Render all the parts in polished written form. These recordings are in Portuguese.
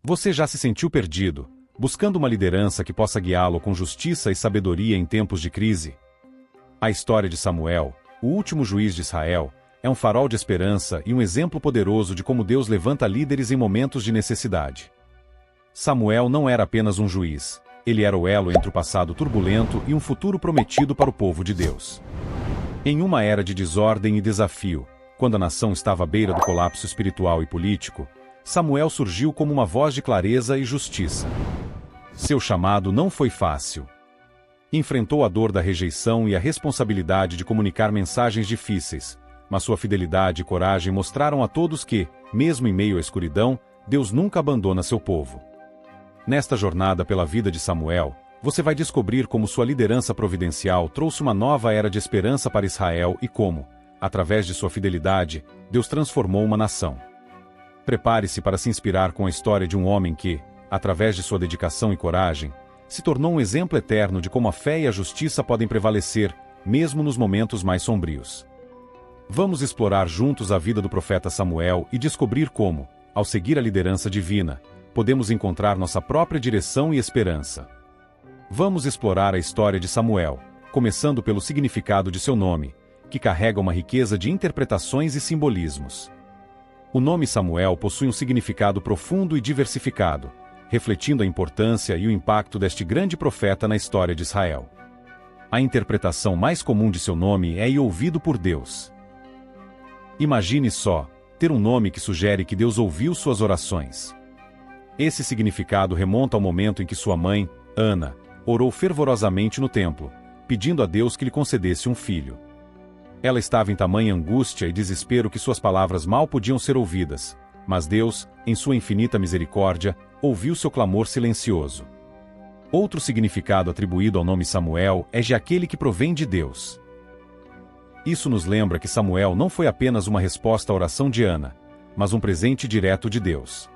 Você já se sentiu perdido, buscando uma liderança que possa guiá-lo com justiça e sabedoria em tempos de crise? A história de Samuel, o último juiz de Israel, é um farol de esperança e um exemplo poderoso de como Deus levanta líderes em momentos de necessidade. Samuel não era apenas um juiz, ele era o elo entre o passado turbulento e um futuro prometido para o povo de Deus. Em uma era de desordem e desafio, quando a nação estava à beira do colapso espiritual e político, Samuel surgiu como uma voz de clareza e justiça. Seu chamado não foi fácil. Enfrentou a dor da rejeição e a responsabilidade de comunicar mensagens difíceis, mas sua fidelidade e coragem mostraram a todos que, mesmo em meio à escuridão, Deus nunca abandona seu povo. Nesta jornada pela vida de Samuel, você vai descobrir como sua liderança providencial trouxe uma nova era de esperança para Israel e como, através de sua fidelidade, Deus transformou uma nação. Prepare-se para se inspirar com a história de um homem que, através de sua dedicação e coragem, se tornou um exemplo eterno de como a fé e a justiça podem prevalecer, mesmo nos momentos mais sombrios. Vamos explorar juntos a vida do profeta Samuel e descobrir como, ao seguir a liderança divina, podemos encontrar nossa própria direção e esperança. Vamos explorar a história de Samuel, começando pelo significado de seu nome, que carrega uma riqueza de interpretações e simbolismos. O nome Samuel possui um significado profundo e diversificado, refletindo a importância e o impacto deste grande profeta na história de Israel. A interpretação mais comum de seu nome é ouvido por Deus. Imagine só, ter um nome que sugere que Deus ouviu suas orações. Esse significado remonta ao momento em que sua mãe, Ana, orou fervorosamente no templo, pedindo a Deus que lhe concedesse um filho. Ela estava em tamanha angústia e desespero que suas palavras mal podiam ser ouvidas, mas Deus, em sua infinita misericórdia, ouviu seu clamor silencioso. Outro significado atribuído ao nome Samuel é de aquele que provém de Deus. Isso nos lembra que Samuel não foi apenas uma resposta à oração de Ana, mas um presente direto de Deus.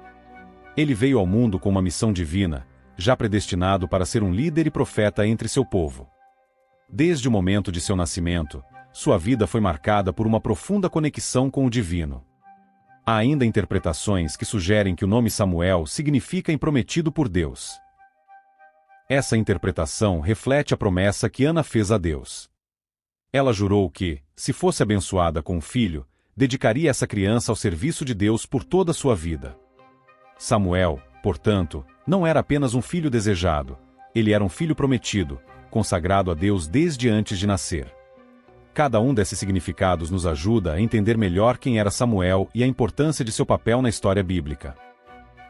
Ele veio ao mundo com uma missão divina, já predestinado para ser um líder e profeta entre seu povo. Desde o momento de seu nascimento, sua vida foi marcada por uma profunda conexão com o divino. Há ainda interpretações que sugerem que o nome Samuel significa prometido por Deus. Essa interpretação reflete a promessa que Ana fez a Deus. Ela jurou que, se fosse abençoada com um filho, dedicaria essa criança ao serviço de Deus por toda a sua vida. Samuel, portanto, não era apenas um filho desejado, ele era um filho prometido, consagrado a Deus desde antes de nascer. Cada um desses significados nos ajuda a entender melhor quem era Samuel e a importância de seu papel na história bíblica.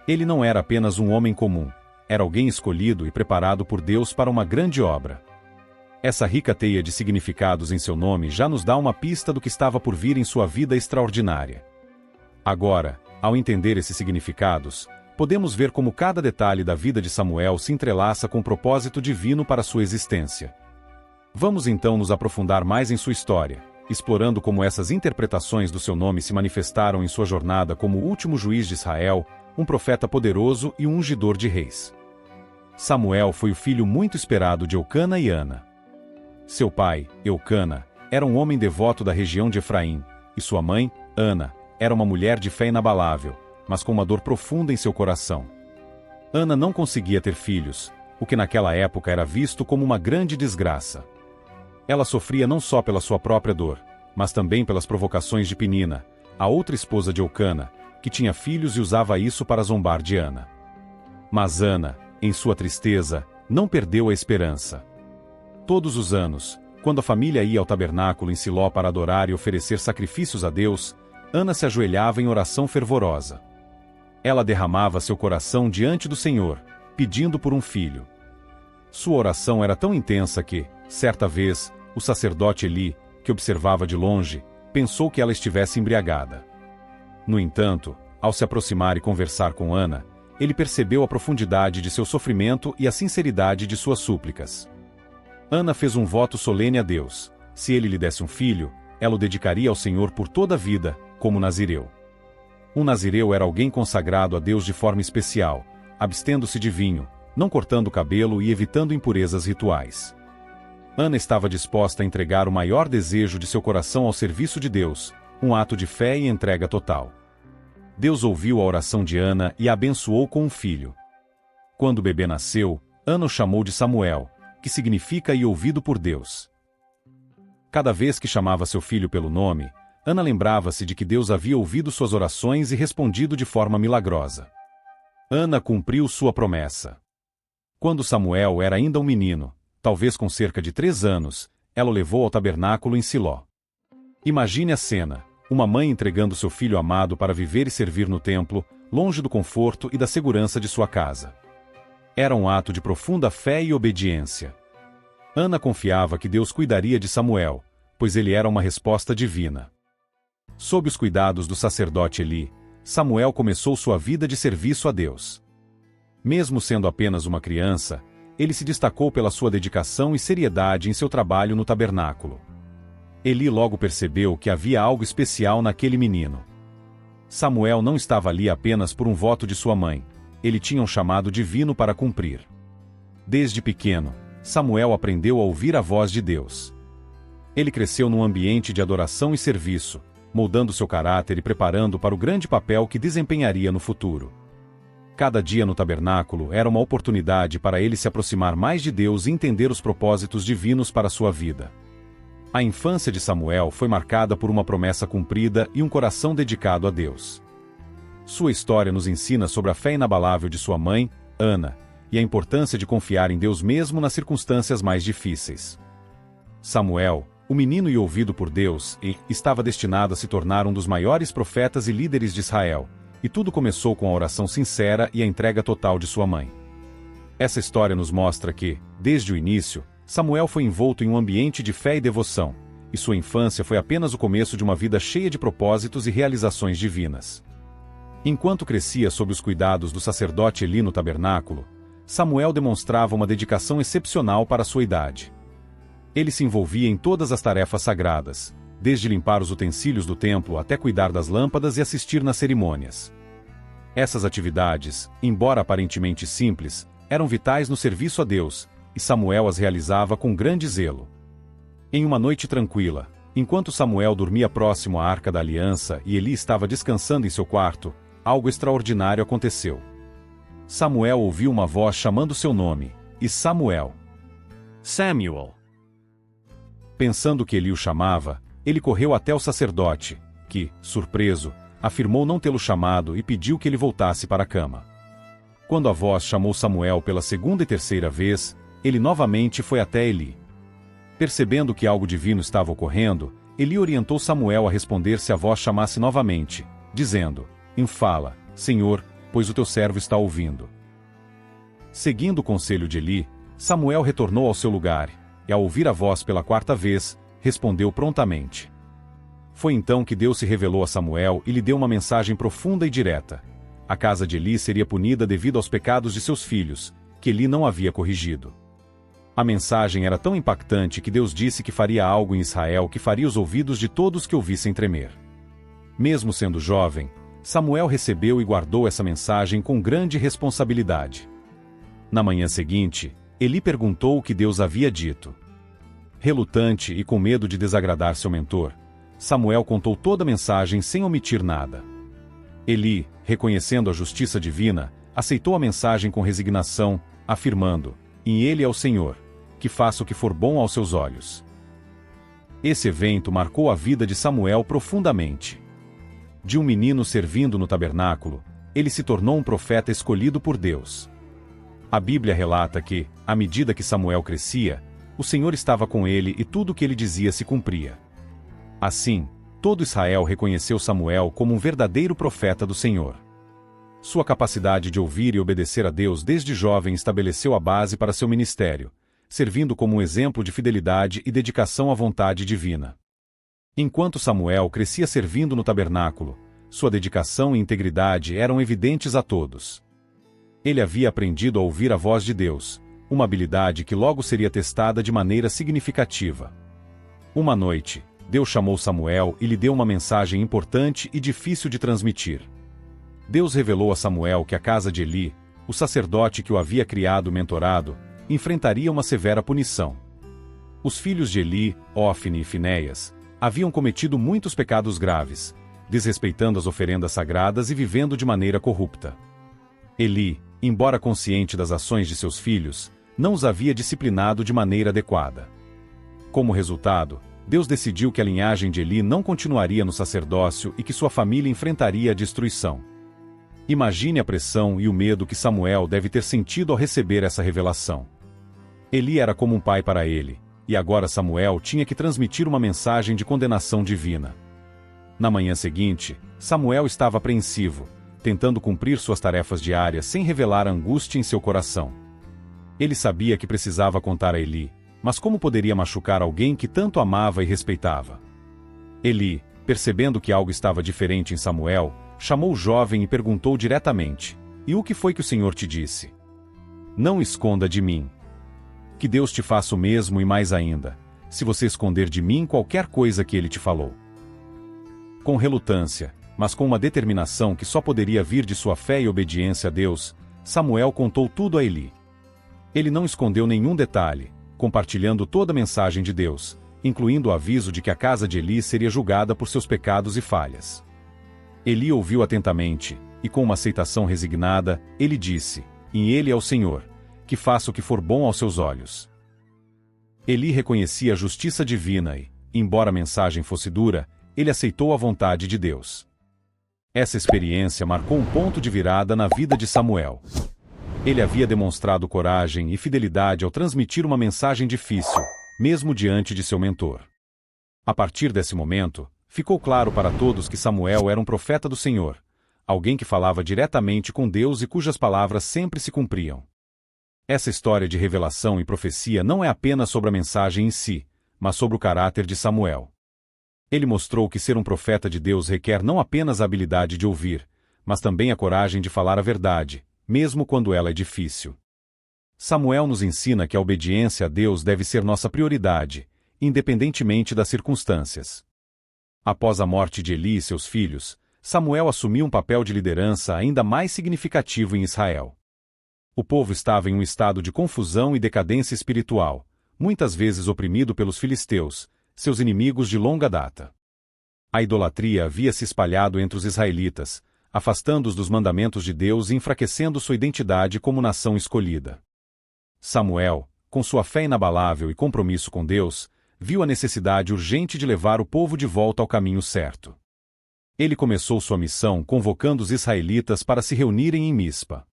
Ele não era apenas um homem comum, era alguém escolhido e preparado por Deus para uma grande obra. Essa rica teia de significados em seu nome já nos dá uma pista do que estava por vir em sua vida extraordinária. Agora, ao entender esses significados, podemos ver como cada detalhe da vida de Samuel se entrelaça com o propósito divino para sua existência. Vamos então nos aprofundar mais em sua história, explorando como essas interpretações do seu nome se manifestaram em sua jornada como o último juiz de Israel, um profeta poderoso e um ungidor de reis. Samuel foi o filho muito esperado de Eucana e Ana. Seu pai, Eucana, era um homem devoto da região de Efraim, e sua mãe, Ana, era uma mulher de fé inabalável, mas com uma dor profunda em seu coração. Ana não conseguia ter filhos, o que naquela época era visto como uma grande desgraça. Ela sofria não só pela sua própria dor, mas também pelas provocações de Penina, a outra esposa de Eucana, que tinha filhos e usava isso para zombar de Ana. Mas Ana, em sua tristeza, não perdeu a esperança. Todos os anos, quando a família ia ao tabernáculo em Siló para adorar e oferecer sacrifícios a Deus, Ana se ajoelhava em oração fervorosa. Ela derramava seu coração diante do Senhor, pedindo por um filho. Sua oração era tão intensa que, certa vez, o sacerdote Eli, que observava de longe, pensou que ela estivesse embriagada. No entanto, ao se aproximar e conversar com Ana, ele percebeu a profundidade de seu sofrimento e a sinceridade de suas súplicas. Ana fez um voto solene a Deus: se ele lhe desse um filho, ela o dedicaria ao Senhor por toda a vida, como nazireu. Um nazireu era alguém consagrado a Deus de forma especial, abstendo-se de vinho, não cortando o cabelo e evitando impurezas rituais. Ana estava disposta a entregar o maior desejo de seu coração ao serviço de Deus, um ato de fé e entrega total. Deus ouviu a oração de Ana e a abençoou com um filho. Quando o bebê nasceu, Ana o chamou de Samuel, que significa "e ouvido por Deus". Cada vez que chamava seu filho pelo nome, Ana lembrava-se de que Deus havia ouvido suas orações e respondido de forma milagrosa. Ana cumpriu sua promessa. Quando Samuel era ainda um menino, talvez com cerca de 3 anos, ela o levou ao tabernáculo em Siló. Imagine a cena, uma mãe entregando seu filho amado para viver e servir no templo, longe do conforto e da segurança de sua casa. Era um ato de profunda fé e obediência. Ana confiava que Deus cuidaria de Samuel, pois ele era uma resposta divina. Sob os cuidados do sacerdote Eli, Samuel começou sua vida de serviço a Deus. Mesmo sendo apenas uma criança, ele se destacou pela sua dedicação e seriedade em seu trabalho no tabernáculo. Eli logo percebeu que havia algo especial naquele menino. Samuel não estava ali apenas por um voto de sua mãe, ele tinha um chamado divino para cumprir. Desde pequeno, Samuel aprendeu a ouvir a voz de Deus. Ele cresceu num ambiente de adoração e serviço, moldando seu caráter e preparando para o grande papel que desempenharia no futuro. Cada dia no tabernáculo era uma oportunidade para ele se aproximar mais de Deus e entender os propósitos divinos para sua vida. A infância de Samuel foi marcada por uma promessa cumprida e um coração dedicado a Deus. Sua história nos ensina sobre a fé inabalável de sua mãe, Ana, e a importância de confiar em Deus mesmo nas circunstâncias mais difíceis. Samuel, o menino e ouvido por Deus, estava destinado a se tornar um dos maiores profetas e líderes de Israel, e tudo começou com a oração sincera e a entrega total de sua mãe. Essa história nos mostra que, desde o início, Samuel foi envolto em um ambiente de fé e devoção, e sua infância foi apenas o começo de uma vida cheia de propósitos e realizações divinas. Enquanto crescia sob os cuidados do sacerdote Eli no tabernáculo, Samuel demonstrava uma dedicação excepcional para sua idade. Ele se envolvia em todas as tarefas sagradas, desde limpar os utensílios do templo até cuidar das lâmpadas e assistir nas cerimônias. Essas atividades, embora aparentemente simples, eram vitais no serviço a Deus, e Samuel as realizava com grande zelo. Em uma noite tranquila, enquanto Samuel dormia próximo à Arca da Aliança e Eli estava descansando em seu quarto, algo extraordinário aconteceu. Samuel ouviu uma voz chamando seu nome, e Samuel. Samuel. Pensando que Eli o chamava, ele correu até o sacerdote, que, surpreso, afirmou não tê-lo chamado e pediu que ele voltasse para a cama. Quando a voz chamou Samuel pela segunda e terceira vez, ele novamente foi até Eli. Percebendo que algo divino estava ocorrendo, Eli orientou Samuel a responder se a voz chamasse novamente, dizendo: "Fala, Senhor, pois o teu servo está ouvindo." Seguindo o conselho de Eli, Samuel retornou ao seu lugar, e ao ouvir a voz pela 4ª vez, respondeu prontamente. Foi então que Deus se revelou a Samuel e lhe deu uma mensagem profunda e direta. A casa de Eli seria punida devido aos pecados de seus filhos, que Eli não havia corrigido. A mensagem era tão impactante que Deus disse que faria algo em Israel que faria os ouvidos de todos que ouvissem tremer. Mesmo sendo jovem, Samuel recebeu e guardou essa mensagem com grande responsabilidade. Na manhã seguinte, Eli perguntou o que Deus havia dito. Relutante e com medo de desagradar seu mentor, Samuel contou toda a mensagem sem omitir nada. Eli, reconhecendo a justiça divina, aceitou a mensagem com resignação, afirmando: "Em ele é o Senhor, que faça o que for bom aos seus olhos." Esse evento marcou a vida de Samuel profundamente. De um menino servindo no tabernáculo, ele se tornou um profeta escolhido por Deus. A Bíblia relata que, à medida que Samuel crescia, o Senhor estava com ele e tudo o que ele dizia se cumpria. Assim, todo Israel reconheceu Samuel como um verdadeiro profeta do Senhor. Sua capacidade de ouvir e obedecer a Deus desde jovem estabeleceu a base para seu ministério, servindo como um exemplo de fidelidade e dedicação à vontade divina. Enquanto Samuel crescia servindo no tabernáculo, sua dedicação e integridade eram evidentes a todos. Ele havia aprendido a ouvir a voz de Deus, uma habilidade que logo seria testada de maneira significativa. Uma noite, Deus chamou Samuel e lhe deu uma mensagem importante e difícil de transmitir. Deus revelou a Samuel que a casa de Eli, o sacerdote que o havia criado e mentorado, enfrentaria uma severa punição. Os filhos de Eli, Ofni e Finéias, haviam cometido muitos pecados graves, desrespeitando as oferendas sagradas e vivendo de maneira corrupta. Eli, embora consciente das ações de seus filhos, não os havia disciplinado de maneira adequada. Como resultado, Deus decidiu que a linhagem de Eli não continuaria no sacerdócio e que sua família enfrentaria a destruição. Imagine a pressão e o medo que Samuel deve ter sentido ao receber essa revelação. Eli era como um pai para ele, e agora Samuel tinha que transmitir uma mensagem de condenação divina. Na manhã seguinte, Samuel estava apreensivo, tentando cumprir suas tarefas diárias sem revelar a angústia em seu coração. Ele sabia que precisava contar a Eli, mas como poderia machucar alguém que tanto amava e respeitava? Eli, percebendo que algo estava diferente em Samuel, chamou o jovem e perguntou diretamente: "E o que foi que o Senhor te disse?" "Não esconda de mim." "Que Deus te faça o mesmo e mais ainda, se você esconder de mim qualquer coisa que ele te falou." Com relutância, mas com uma determinação que só poderia vir de sua fé e obediência a Deus, Samuel contou tudo a Eli. Ele não escondeu nenhum detalhe, compartilhando toda a mensagem de Deus, incluindo o aviso de que a casa de Eli seria julgada por seus pecados e falhas. Eli ouviu atentamente, e com uma aceitação resignada, ele disse: "Em ele é o Senhor, que faça o que for bom aos seus olhos." Eli reconhecia a justiça divina e, embora a mensagem fosse dura, ele aceitou a vontade de Deus. Essa experiência marcou um ponto de virada na vida de Samuel. Ele havia demonstrado coragem e fidelidade ao transmitir uma mensagem difícil, mesmo diante de seu mentor. A partir desse momento, ficou claro para todos que Samuel era um profeta do Senhor, alguém que falava diretamente com Deus e cujas palavras sempre se cumpriam. Essa história de revelação e profecia não é apenas sobre a mensagem em si, mas sobre o caráter de Samuel. Ele mostrou que ser um profeta de Deus requer não apenas a habilidade de ouvir, mas também a coragem de falar a verdade, mesmo quando ela é difícil. Samuel nos ensina que a obediência a Deus deve ser nossa prioridade, independentemente das circunstâncias. Após a morte de Eli e seus filhos, Samuel assumiu um papel de liderança ainda mais significativo em Israel. O povo estava em um estado de confusão e decadência espiritual, muitas vezes oprimido pelos filisteus, seus inimigos de longa data. A idolatria havia se espalhado entre os israelitas, afastando-os dos mandamentos de Deus e enfraquecendo sua identidade como nação escolhida. Samuel, com sua fé inabalável e compromisso com Deus, viu a necessidade urgente de levar o povo de volta ao caminho certo. Ele começou sua missão convocando os israelitas para se reunirem em Mispa.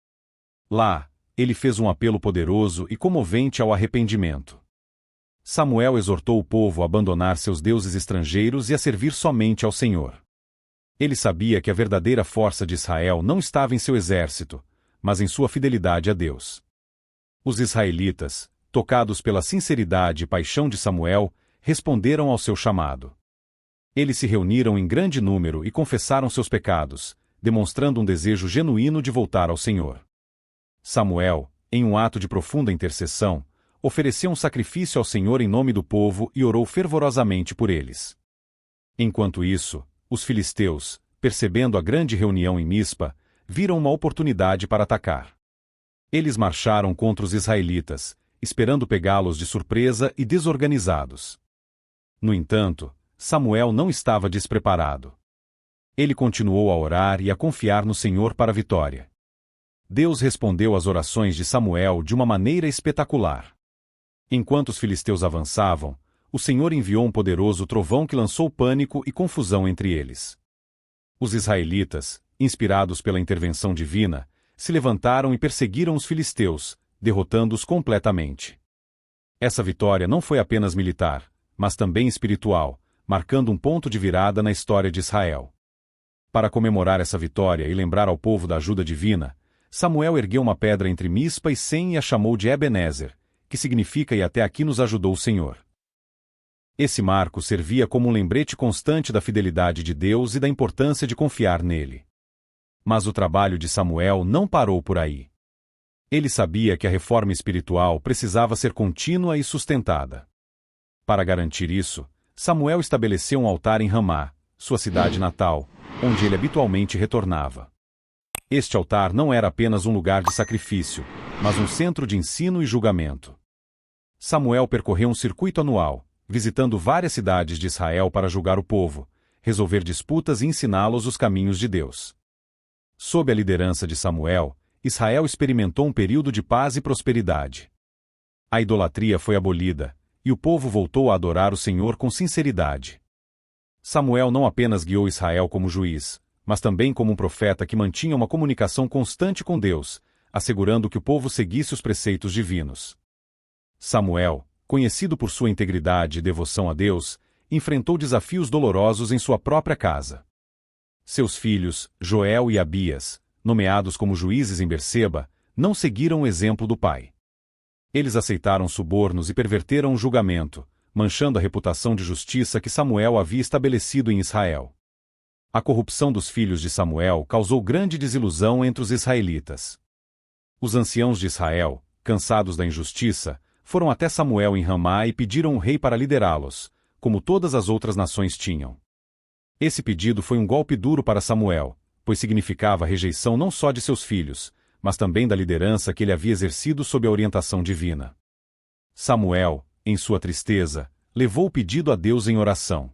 Lá, ele fez um apelo poderoso e comovente ao arrependimento. Samuel exortou o povo a abandonar seus deuses estrangeiros e a servir somente ao Senhor. Ele sabia que a verdadeira força de Israel não estava em seu exército, mas em sua fidelidade a Deus. Os israelitas, tocados pela sinceridade e paixão de Samuel, responderam ao seu chamado. Eles se reuniram em grande número e confessaram seus pecados, demonstrando um desejo genuíno de voltar ao Senhor. Samuel, em um ato de profunda intercessão, ofereceu um sacrifício ao Senhor em nome do povo e orou fervorosamente por eles. Enquanto isso, os filisteus, percebendo a grande reunião em Mispa, viram uma oportunidade para atacar. Eles marcharam contra os israelitas, esperando pegá-los de surpresa e desorganizados. No entanto, Samuel não estava despreparado. Ele continuou a orar e a confiar no Senhor para a vitória. Deus respondeu às orações de Samuel de uma maneira espetacular. Enquanto os filisteus avançavam, o Senhor enviou um poderoso trovão que lançou pânico e confusão entre eles. Os israelitas, inspirados pela intervenção divina, se levantaram e perseguiram os filisteus, derrotando-os completamente. Essa vitória não foi apenas militar, mas também espiritual, marcando um ponto de virada na história de Israel. Para comemorar essa vitória e lembrar ao povo da ajuda divina, Samuel ergueu uma pedra entre Mispa e Sem e a chamou de Ebenezer, que significa "e até aqui nos ajudou o Senhor". Esse marco servia como um lembrete constante da fidelidade de Deus e da importância de confiar nele. Mas o trabalho de Samuel não parou por aí. Ele sabia que a reforma espiritual precisava ser contínua e sustentada. Para garantir isso, Samuel estabeleceu um altar em Ramá, sua cidade natal, onde ele habitualmente retornava. Este altar não era apenas um lugar de sacrifício, mas um centro de ensino e julgamento. Samuel percorreu um circuito anual, visitando várias cidades de Israel para julgar o povo, resolver disputas e ensiná-los os caminhos de Deus. Sob a liderança de Samuel, Israel experimentou um período de paz e prosperidade. A idolatria foi abolida, e o povo voltou a adorar o Senhor com sinceridade. Samuel não apenas guiou Israel como juiz, mas também como um profeta que mantinha uma comunicação constante com Deus, assegurando que o povo seguisse os preceitos divinos. Samuel, conhecido por sua integridade e devoção a Deus, enfrentou desafios dolorosos em sua própria casa. Seus filhos, Joel e Abias, nomeados como juízes em Berseba, não seguiram o exemplo do pai. Eles aceitaram subornos e perverteram o julgamento, manchando a reputação de justiça que Samuel havia estabelecido em Israel. A corrupção dos filhos de Samuel causou grande desilusão entre os israelitas. Os anciãos de Israel, cansados da injustiça, foram até Samuel em Ramá e pediram um rei para liderá-los, como todas as outras nações tinham. Esse pedido foi um golpe duro para Samuel, pois significava a rejeição não só de seus filhos, mas também da liderança que ele havia exercido sob a orientação divina. Samuel, em sua tristeza, levou o pedido a Deus em oração.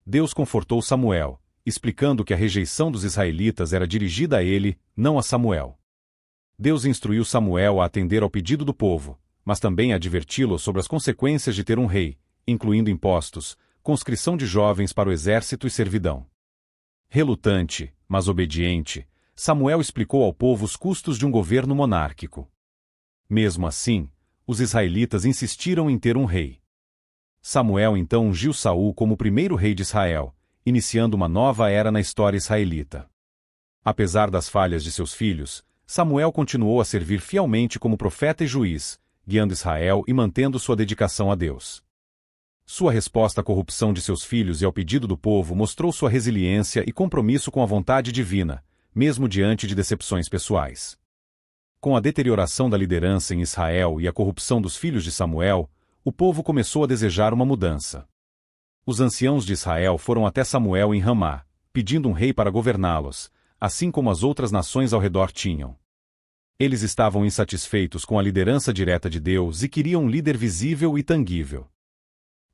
Deus confortou Samuel, explicando que a rejeição dos israelitas era dirigida a ele, não a Samuel. Deus instruiu Samuel a atender ao pedido do povo, mas também a adverti-lo sobre as consequências de ter um rei, incluindo impostos, conscrição de jovens para o exército e servidão. Relutante, mas obediente, Samuel explicou ao povo os custos de um governo monárquico. Mesmo assim, os israelitas insistiram em ter um rei. Samuel então ungiu Saul como o primeiro rei de Israel, iniciando uma nova era na história israelita. Apesar das falhas de seus filhos, Samuel continuou a servir fielmente como profeta e juiz, guiando Israel e mantendo sua dedicação a Deus. Sua resposta à corrupção de seus filhos e ao pedido do povo mostrou sua resiliência e compromisso com a vontade divina, mesmo diante de decepções pessoais. Com a deterioração da liderança em Israel e a corrupção dos filhos de Samuel, o povo começou a desejar uma mudança. Os anciãos de Israel foram até Samuel em Ramá, pedindo um rei para governá-los, assim como as outras nações ao redor tinham. Eles estavam insatisfeitos com a liderança direta de Deus e queriam um líder visível e tangível.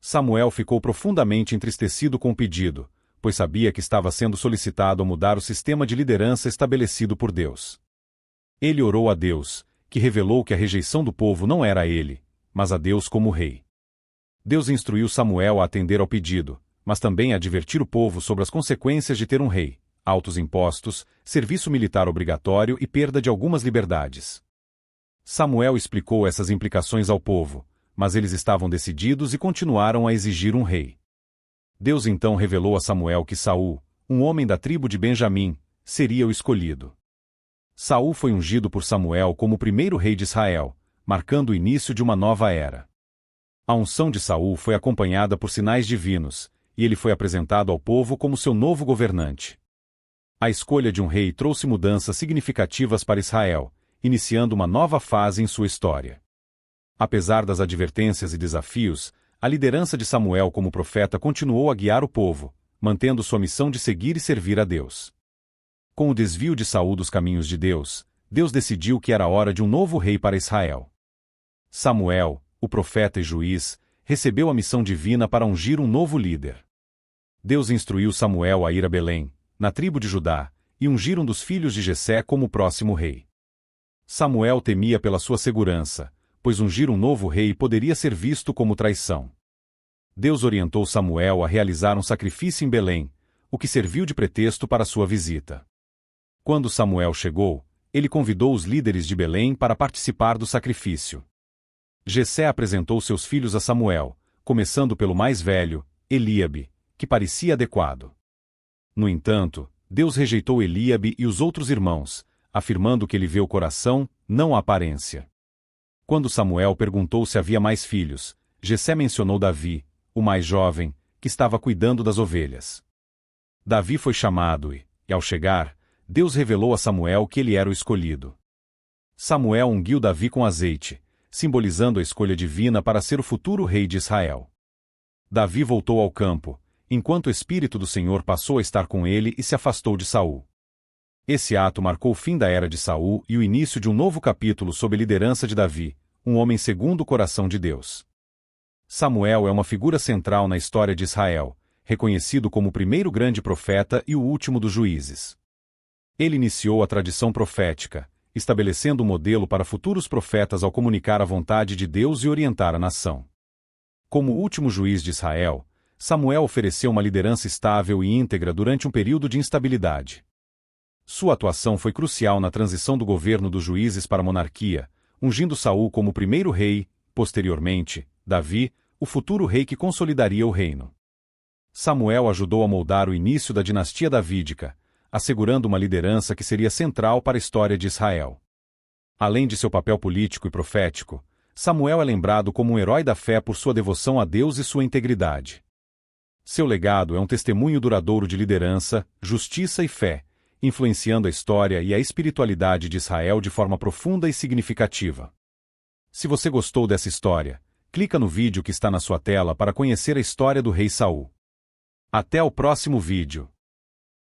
Samuel ficou profundamente entristecido com o pedido, pois sabia que estava sendo solicitado a mudar o sistema de liderança estabelecido por Deus. Ele orou a Deus, que revelou que a rejeição do povo não era a ele, mas a Deus como rei. Deus instruiu Samuel a atender ao pedido, mas também a advertir o povo sobre as consequências de ter um rei, altos impostos, serviço militar obrigatório e perda de algumas liberdades. Samuel explicou essas implicações ao povo, mas eles estavam decididos e continuaram a exigir um rei. Deus então revelou a Samuel que Saul, um homem da tribo de Benjamim, seria o escolhido. Saul foi ungido por Samuel como o primeiro rei de Israel, marcando o início de uma nova era. A unção de Saul foi acompanhada por sinais divinos, e ele foi apresentado ao povo como seu novo governante. A escolha de um rei trouxe mudanças significativas para Israel, iniciando uma nova fase em sua história. Apesar das advertências e desafios, a liderança de Samuel como profeta continuou a guiar o povo, mantendo sua missão de seguir e servir a Deus. Com o desvio de Saul dos caminhos de Deus, Deus decidiu que era hora de um novo rei para Israel. Samuel, o profeta e juiz, recebeu a missão divina para ungir um novo líder. Deus instruiu Samuel a ir a Belém, na tribo de Judá, e ungir um dos filhos de Jessé como o próximo rei. Samuel temia pela sua segurança, pois ungir um novo rei poderia ser visto como traição. Deus orientou Samuel a realizar um sacrifício em Belém, o que serviu de pretexto para sua visita. Quando Samuel chegou, ele convidou os líderes de Belém para participar do sacrifício. Jessé apresentou seus filhos a Samuel, começando pelo mais velho, Eliabe, que parecia adequado. No entanto, Deus rejeitou Eliabe e os outros irmãos, afirmando que ele vê o coração, não a aparência. Quando Samuel perguntou se havia mais filhos, Jessé mencionou Davi, o mais jovem, que estava cuidando das ovelhas. Davi foi chamado e, ao chegar, Deus revelou a Samuel que ele era o escolhido. Samuel ungiu Davi com azeite, simbolizando a escolha divina para ser o futuro rei de Israel. Davi voltou ao campo, enquanto o Espírito do Senhor passou a estar com ele e se afastou de Saul. Esse ato marcou o fim da era de Saul e o início de um novo capítulo sob a liderança de Davi, um homem segundo o coração de Deus. Samuel é uma figura central na história de Israel, reconhecido como o primeiro grande profeta e o último dos juízes. Ele iniciou a tradição profética, estabelecendo um modelo para futuros profetas ao comunicar a vontade de Deus e orientar a nação. Como último juiz de Israel, Samuel ofereceu uma liderança estável e íntegra durante um período de instabilidade. Sua atuação foi crucial na transição do governo dos juízes para a monarquia, ungindo Saul como o primeiro rei, posteriormente, Davi, o futuro rei que consolidaria o reino. Samuel ajudou a moldar o início da dinastia davídica, assegurando uma liderança que seria central para a história de Israel. Além de seu papel político e profético, Samuel é lembrado como um herói da fé por sua devoção a Deus e sua integridade. Seu legado é um testemunho duradouro de liderança, justiça e fé, influenciando a história e a espiritualidade de Israel de forma profunda e significativa. Se você gostou dessa história, clica no vídeo que está na sua tela para conhecer a história do rei Saul. Até o próximo vídeo.